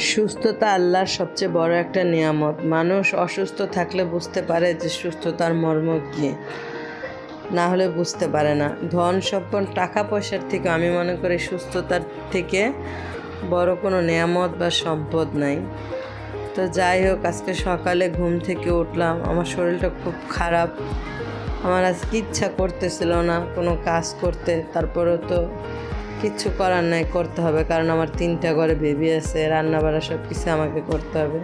সুস্থতা আল্লাহর সবচেয়ে বড় একটা নিয়ামত। মানুষ অসুস্থ থাকলে বুঝতে পারে যে সুস্থতার মর্ম কী, না হলে বুঝতে পারে না। ধন সম্পদ টাকা পয়সার থেকে আমি মনে করি সুস্থতার থেকে বড় কোনো নিয়ামত বা সম্পদ নাই। তো যাই হোক, আজকে সকালে ঘুম থেকে উঠলাম, আমার শরীরটা খুব খারাপ। আমার আজকে ইচ্ছা করতেছিল না কোনো কাজ করতে, তারপরেও তো কিচ্ছু করার নাই, করতে হবে, কারণ আমার 3টা ঘরে বেবি আছে, রান্না বাড়া সব কিছু আমাকে করতে হবে।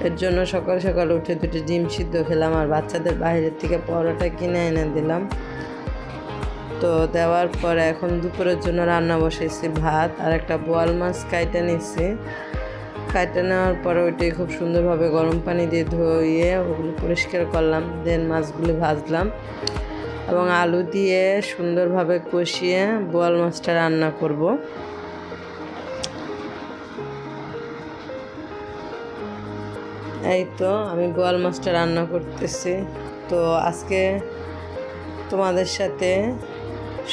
এর জন্য সকাল সকাল উঠে 2টি ডিম সিদ্ধ খেলাম আর বাচ্চাদের বাইরের থেকে পরোটা কিনে এনে দিলাম। তো দেওয়ার পরে এখন দুপুরের জন্য রান্না বসেছি, ভাত আর একটা বোয়াল মাছ কাইটে নিচ্ছি। কাইটে নেওয়ার পরে ওইটাই খুব সুন্দরভাবে গরম পানি দিয়ে ধুয়ে ওগুলো পরিষ্কার করলাম, দেন মাছগুলি ভাজলাম এবং আলু দিয়ে সুন্দরভাবে কষিয়ে বোয়াল মাছটা রান্না করব। এই তো আমি বোয়াল মাছটা রান্না করতেছি। তো আজকে তোমাদের সাথে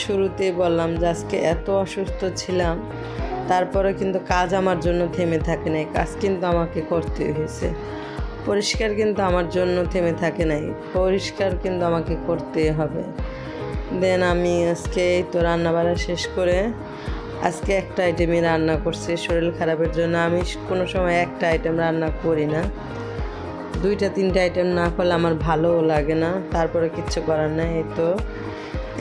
শুরুতেই বললাম যে আজকে এত অসুস্থ ছিলাম, তারপরে কিন্তু কাজ আমার জন্য থেমে থাকে নাই, কাজ কিন্তু আমাকে করতে হয়েছে। পরিষ্কার কিন্তু আমার জন্য থেমে থাকে নাই, পরিষ্কার কিন্তু আমাকে করতেই হবে। দেন আমি আজকে এই তো রান্নাবাড়া শেষ করে আজকে একটা আইটেমই রান্না করছি। শরীর খারাপের জন্য আমি কোনো সময় একটা আইটেম রান্না করি না, 2-3টে আইটেম না করলে আমার ভালোও লাগে না, তারপরে কিচ্ছু করার নাই। এই তো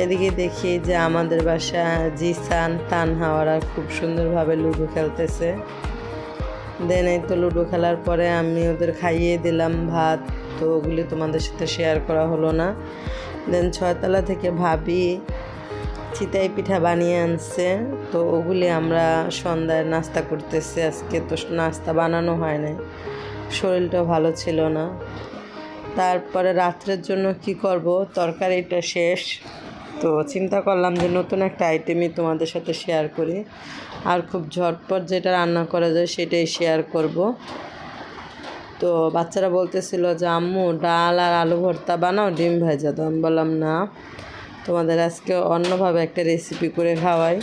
এদিকে দেখি যে আমাদের বাসা জিসান তানহাওয়ারা খুব সুন্দরভাবে লুডো খেলতেছে। দেন এই তো লুডো খেলার পরে আমি ওদের খাইয়ে দিলাম ভাত, তো ওগুলি তোমাদের সাথে শেয়ার করা হলো না। দেন 6তলা থেকে ভাবি চিতাই পিঠা বানিয়ে আনছে, তো ওগুলি আমরা সন্ধ্যায় নাস্তা করতেছি। আজকে তো নাস্তা বানানো হয় না, শরীরটাও ভালো ছিল না। তারপরে রাত্রের জন্য কি করব, তরকারিটা শেষ, তো চিন্তা করলাম যে নতুন একটা আইটেমই তোমাদের সাথে শেয়ার করি, আর খুব ঝটপট যেটা রান্না করা যায় সেটাই শেয়ার করব। তো বাচ্চারা বলতেছিল যে আম্মু ডাল আর আলু ভর্তা বানাও, ডিম ভাজা দাও। আমি বললাম না, তোমাদের আজকে অন্যভাবে একটা রেসিপি করে খাওয়াই।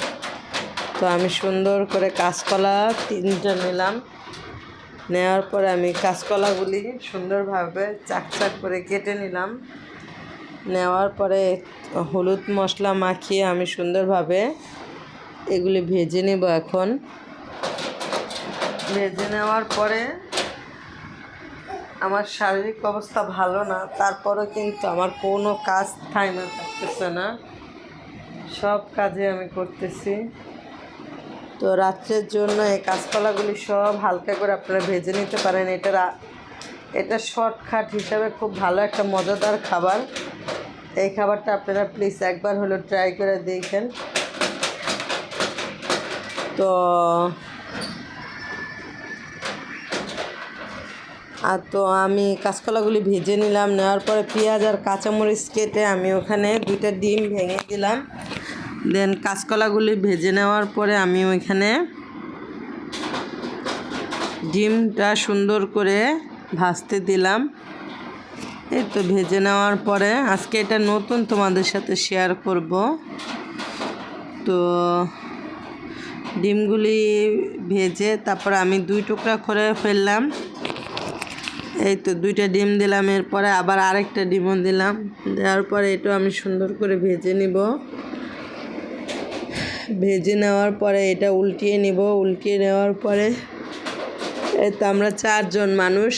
তো আমি সুন্দর করে কাঁচকলা 3টা নিলাম, নেওয়ার পরে আমি কাঁচকলাগুলি সুন্দরভাবে চাক করে কেটে নিলাম। নেওয়ার পরে হলুদ মশলা মাখিয়ে আমি সুন্দরভাবে এগুলি ভেজে নেব। এখন ভেজে নেওয়ার পরে আমার শারীরিক অবস্থা ভালো না, তারপরেও কিন্তু আমার কোনো কাজ থাইমা থাকতেছে না, সব কাজে আমি করতেছি। তো রাত্রের জন্য এই কাঁচকলাগুলি সব হালকা করে আপনারা ভেজে নিতে পারেন। এটা শর্টকাট হিসাবে খুব ভালো একটা মজাদার খাবার। এই খাবারটা আপনারা প্লিজ একবার হলো ট্রাই করে দেখেন। তো আমি কাঁচকলাগুলি ভেজে নিলাম, নেওয়ার পরে পেঁয়াজ আর কাঁচামরিচ কেটে আমি ওখানে 2টা ডিম ভেঙে দিলাম। দেন কাঁচকলাগুলি ভেজে নেওয়ার পরে আমি ওইখানে ডিমটা সুন্দর করে ভাজতে দিলাম। এই তো ভেজে নেওয়ার পরে আজকে এটা নতুন তোমাদের সাথে শেয়ার করব। তো ডিমগুলি ভেজে তারপর আমি 2 টুকরা করে ফেললাম। এই তো 2টা ডিম দিলাম, এরপরে আবার আরেকটা ডিমও দিলাম। দেওয়ার পরে এটা আমি সুন্দর করে ভেজে নিব। ভেজে নেওয়ার পরে এটা উল্টিয়ে নিব। উল্টিয়ে নেওয়ার পরে এই তো আমরা 4 জন মানুষ,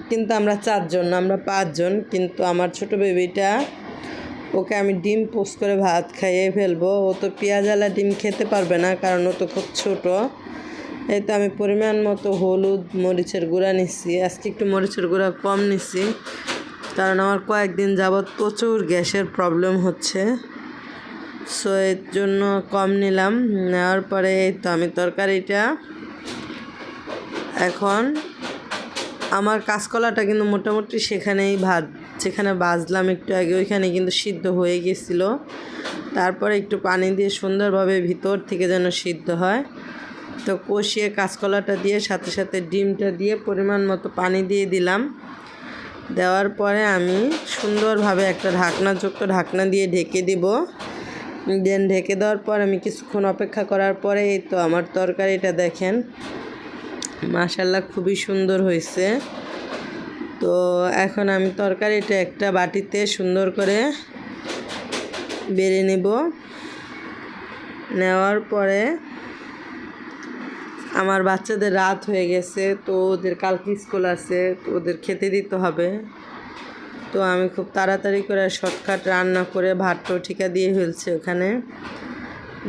কিন্তু আমরা 4 জন না, আমরা 5 জন। কিন্তু আমার ছোট বেবিটা, ওকে আমি ডিম পোস্ট করে ভাত খাইয়ে ফেলবো। ও তো পেঁয়াজালা ডিম খেতে পারবে না, কারণ ও তো খুব ছোটো। এই তো আমি পরিমাণ মতো হলুদ মরিচের গুঁড়া নিচ্ছি। আজকে একটু মরিচের গুঁড়া কম নিচ্ছি, কারণ আমার কয়েকদিন যাবৎ প্রচুর গ্যাসের প্রবলেম হচ্ছে, সো এর জন্য কম নিলাম। নেওয়ার পরে এই তো আমি তরকারিটা এখন আমার কাঁচকলাটা কিন্তু মোটামুটি যেখানে ভাজলাম একটু আগে, ওইখানে কিন্তু সিদ্ধ হয়ে গেছিলো। তারপরে একটু পানি দিয়ে সুন্দরভাবে ভিতর থেকে যেন সিদ্ধ হয়, তো কষিয়ে কাঁচকলাটা দিয়ে সাথে সাথে ডিমটা দিয়ে পরিমাণ মতো পানি দিয়ে দিলাম। দেওয়ার পরে আমি সুন্দরভাবে একটা ঢাকনাযুক্ত ঢাকনা দিয়ে ঢেকে দিব। দেন ঢেকে দেওয়ার পর আমি কিছুক্ষণ অপেক্ষা করার পরে এই তো আমার তরকারিটা দেখেন মাশাআল্লাহ খুবই সুন্দর হয়েছে। তো এখন আমি তরকারিটা একটা বাটিতে সুন্দর করে বেড়ে নেব। নেওয়ার পরে আমার বাচ্চাদের রাত হয়ে গেছে, তো ওদের কালকে স্কুল আছে, তো ওদের খেতে দিতে হবে। তো আমি খুব তাড়াতাড়ি করে শর্টকাট রান্না করে ভাতটাও ঠিকা দিয়ে ফেলছি ওখানে।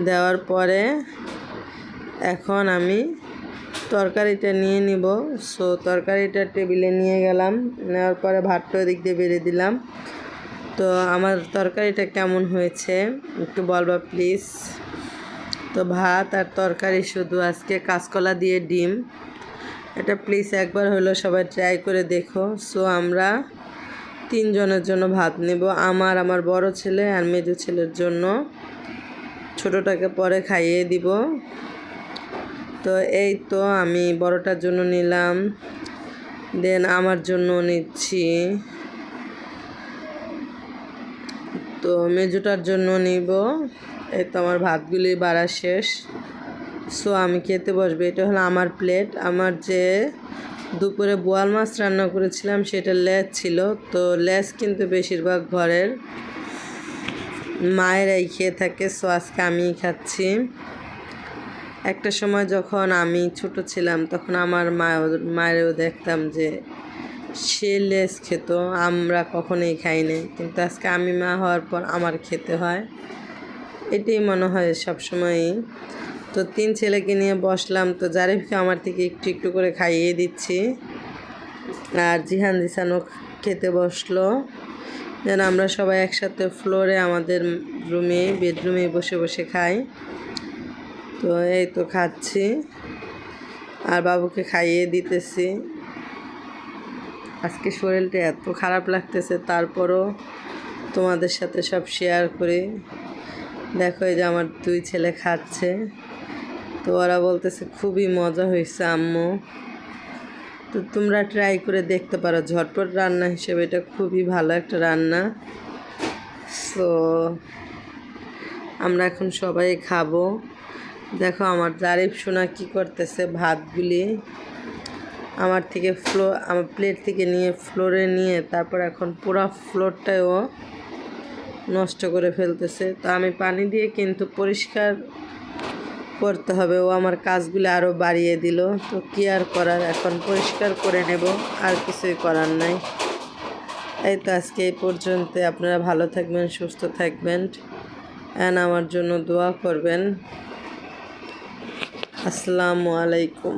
দেওয়ার পরে এখন আমি তরকারিটা নিয়ে নিব। সো তরকারিটা টেবিলে নিয়ে গেলাম, নেওয়ার পরে ভাতটা দিক দিয়ে বেড়ে দিলাম। তো আমার তরকারিটা কেমন হয়েছে একটু বলবা প্লিজ। তো ভাত আর তরকারি শুধু আজকে কাঁচকলা দিয়ে ডিম, এটা প্লিজ একবার হলো সবাই ট্রাই করে দেখো। সো আমরা 3 জনের জন্য ভাত নেব, আমার বড় ছেলে আর মেজো ছেলের জন্য, ছোটোটাকে পরে খাইয়ে দিব। তো এই তো আমি বড়টার জন্য নিলাম, দেন আমার জন্য নিচ্ছি, তো মেজোটার জন্য নিব। এই তো আমার ভাতগুলি বাড়া শেষ। সো আমি খেতে বসবে। এটা হলো আমার প্লেট। আমার যে দুপুরে বোয়াল মাছ রান্না করেছিলাম সেটা লেজ ছিল, তো লেজ কিন্তু বেশিরভাগ ঘরের মায়েরাই খেয়ে থাকে। সো আজকে আমিই খাচ্ছি। একটা সময় যখন আমি ছোট ছিলাম তখন আমার মায়েরও দেখতাম যে সে লেজ খেত, আমরা কখনোই খাই নাই, কিন্তু আজকে আমি মা হওয়ার পর আমার খেতে হয়। এটাই মনে হয় সবসময়ই। তো 3 ছেলেকে নিয়ে বসলাম, তো জারিফকে আমার থেকে একটু একটু করে খাইয়ে দিচ্ছি, আর জিহান জিসানও খেতে বসলো। যেন আমরা সবাই একসাথে ফ্লোরে আমাদের বেডরুমে বসে বসে খাই। তো এই তো খাচ্ছি আর বাবুকে খাইয়ে দিতেছি। আজকে শরীরটা এত খারাপ লাগতেছে, তারপরও তোমাদের সাথে সব শেয়ার করি। দেখো এই যে আমার 2 ছেলে খাচ্ছে, তো ওরা বলতেছে খুবই মজা হয়েছে আম্মু। তো তোমরা ট্রাই করে দেখতে পারো, ঝটপট রান্না হিসেবে এটা খুবই ভালো একটা রান্না। সো আমরা এখন সবাই খাবো। দেখো আমার জারিফ সোনা কী করতেছে, ভাতগুলি আমার প্লেট থেকে নিয়ে ফ্লোরে নিয়ে তারপর এখন পুরো ফ্লোরটাও নষ্ট করে ফেলতেছে। তো আমি পানি দিয়ে কিন্তু পরিষ্কার করতে হবে, ও আমার কাজগুলো আরও বাড়িয়ে দিল। তো কী আর করার, এখন পরিষ্কার করে নেব, আর কিছুই করার নাই। এই তো আজকে এই পর্যন্ত। আপনারা ভালো থাকবেন, সুস্থ থাকবেন, অ্যান্ড আমার জন্য দোয়া করবেন। আসসালামু আলাইকুম।